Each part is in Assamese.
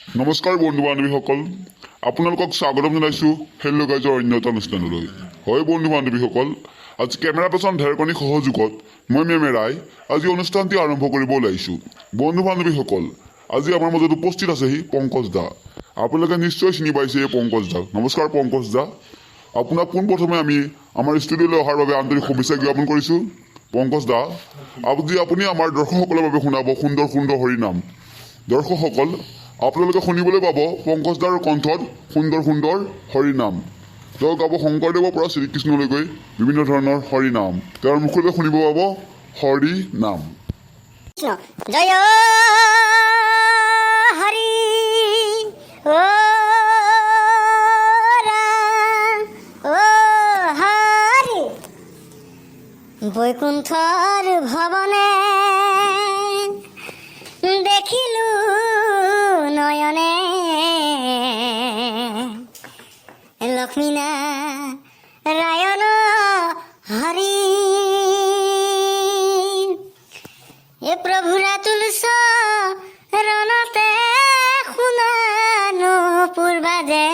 নমস্কাৰ বন্ধু বান্ধৱীসকল, আপোনালোকক স্বাগতম জনাইছোঁ হেল্ল' গাইজৰ অন্য এটা অনুষ্ঠানলৈ। হয় বন্ধু বান্ধৱীসকল, আজি কেমেৰা পাৰ্চন ঢেৰকণী সহযোগত মই মেমেৰাই আজি অনুষ্ঠানটি আৰম্ভ কৰিব ওলাইছোঁ। বন্ধু বান্ধৱীসকল, আজি আমাৰ মাজত উপস্থিত আছেহি পংকজ দা। আপোনালোকে নিশ্চয় চিনি পাইছে এই পংকজ দাক। নমস্কাৰ পংকজ দা, আপোনাক পোনপ্ৰথমে আমি আমাৰ ষ্টুডিঅ'লৈ অহাৰ বাবে আন্তৰিক শুভেচ্ছা জ্ঞাপন কৰিছোঁ। পংকজ দা, আজি আপুনি আমাৰ দৰ্শকসকলৰ বাবে শুনাব সুন্দৰ সুন্দৰ হৰিনাম। দৰ্শকসকল, আপোনালোকে শুনিবলৈ পাব পংকজ দাৰ কণ্ঠত সুন্দৰ সুন্দৰ হৰিনাম। তেওঁ গাব শংকৰদেৱৰ পৰা শ্ৰীকৃষ্ণলৈকে বিভিন্ন ধৰণৰ হৰিনাম। তেওঁৰ মুখলৈ শুনিব পাব হৰি নাম। জয় হৰি ও ৰাম ও হৰি বৈকুণ্ঠৰ ভবনে দেখিলু নয়নে লক্ষ্মী নাৰায়ণ হৰি এ প্ৰভুৰা তুলস ৰণতে শুনানো পূৰ্বাজে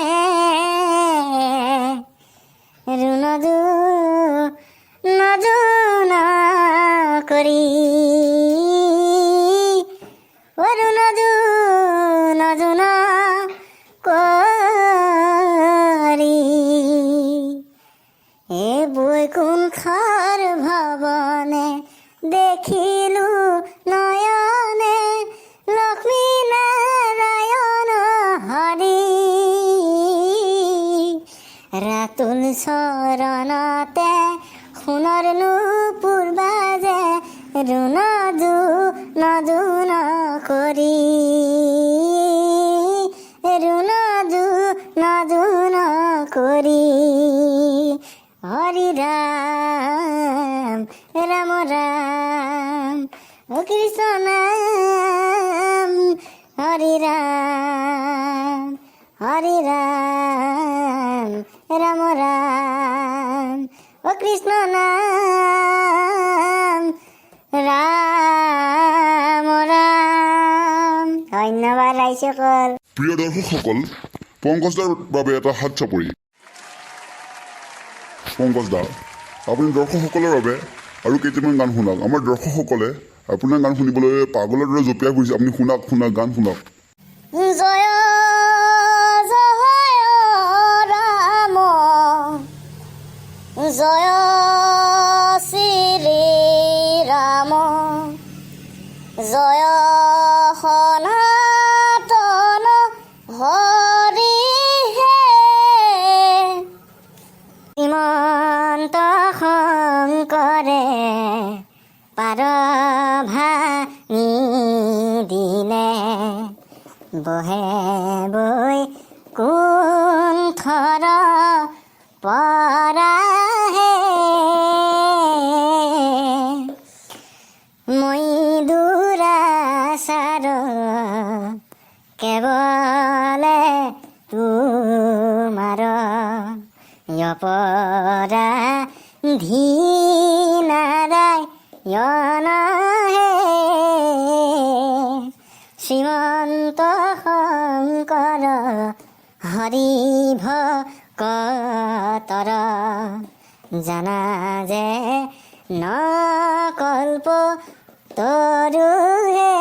ৰুণদু নজুন কৰি ৰুণদু নজুন কৰি এ বৈকুণ্ঠৰ ভৱনে দেখিলো নয়নে লক্ষ্মী নাৰায়ণ হৰি ৰাতুল চৰণতে সোণৰ নূপুৰ বাজে ৰুণদু নজুন কৰি ৰুণদু নজুন কৰি হৰি ৰাম ৰাম ৰাম ও কৃষ্ণ নাম হৰি ৰাম ৰাম ৰাম ও কৃষ্ণ নাম ৰাম ৰাম। ধন্যবাদ ৰাইজসকল। প্ৰিয় দৰ্শকসকল, পংকজ দাৰ বাবে এটা হাত চাপৰি। পংকজ দা, আপুনি দৰ্শকসকলৰ বাবে আৰু কেইটামান গান শুনাওক। আমাৰ দৰ্শকসকলে আপোনাৰ গান শুনিবলৈ পাগলৰ দৰে জঁপিয়াই ফুৰিছে। আপুনি শুনাওক গান শুনাওক। জয় জয় ৰাম জয় শ্ৰী ৰাম জয় সনাতন হৰি হে শ্ৰীমন্ত শংকৰে পাৰ ভাঙি দিলে বহে বৈ কুণ্ঠৰ পৰাহে মই দুৰাচাৰ কেৱলে তোমাৰ অপৰাধী নাৰায়ণ হে শ্ৰীমন্ত শংকৰ হৰি ভকতৰ জানা যে নকল্প তৰু হে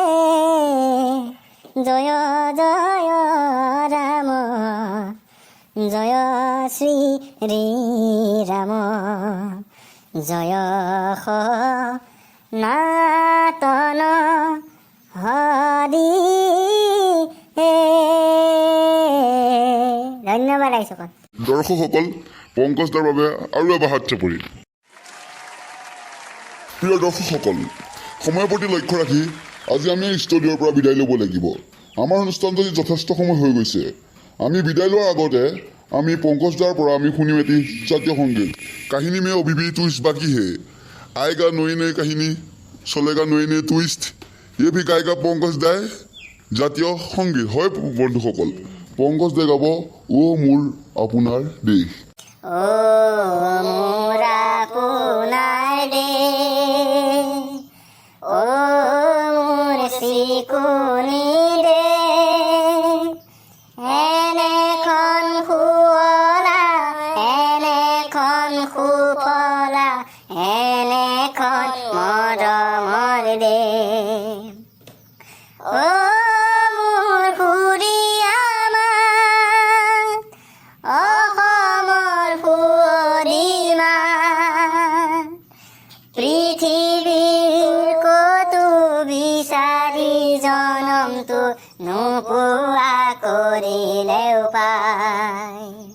জয় জয় ৰাম জয় শ্ৰী ৰাম জয় সনাতন হৰি হে। ধন্যবাদ ৰাইজসকল। দৰ্শকসকল, পংকজ দাৰ বাবে আৰু এবাৰ হাত চাপৰি। প্ৰিয় দৰ্শকসকল, সময়ৰ প্ৰতি লক্ষ্য ৰাখি আজি আমি ষ্টুডিঅ'ৰ পৰা বিদায় ল'ব লাগিব। আমাৰ অনুষ্ঠানটো যথেষ্ট সময় হৈ গৈছে। আমি বিদায় লোৱাৰ আগতে আমি পংকজ দাৰ পৰা আমি শুনিম এটি জাতীয় সংগীত। কাহিনী মে অভি ভি টুইষ্ট বাকী হে, আয়েগা নই নই কাহিনী চলেগা নই নই টুইষ্ট, ইয়ে ভি গায়িকা পংকজ দাই জাতীয় সংগীত। হয় বন্ধুসকল, পংকজ দাই গাব অ মোৰ আপোনাৰ দেশ। ও মোৰ আপোনাৰ দেশ ও মোৰ চিকুনি দেশ মনটো নোপোৱা কৰিলেও পায়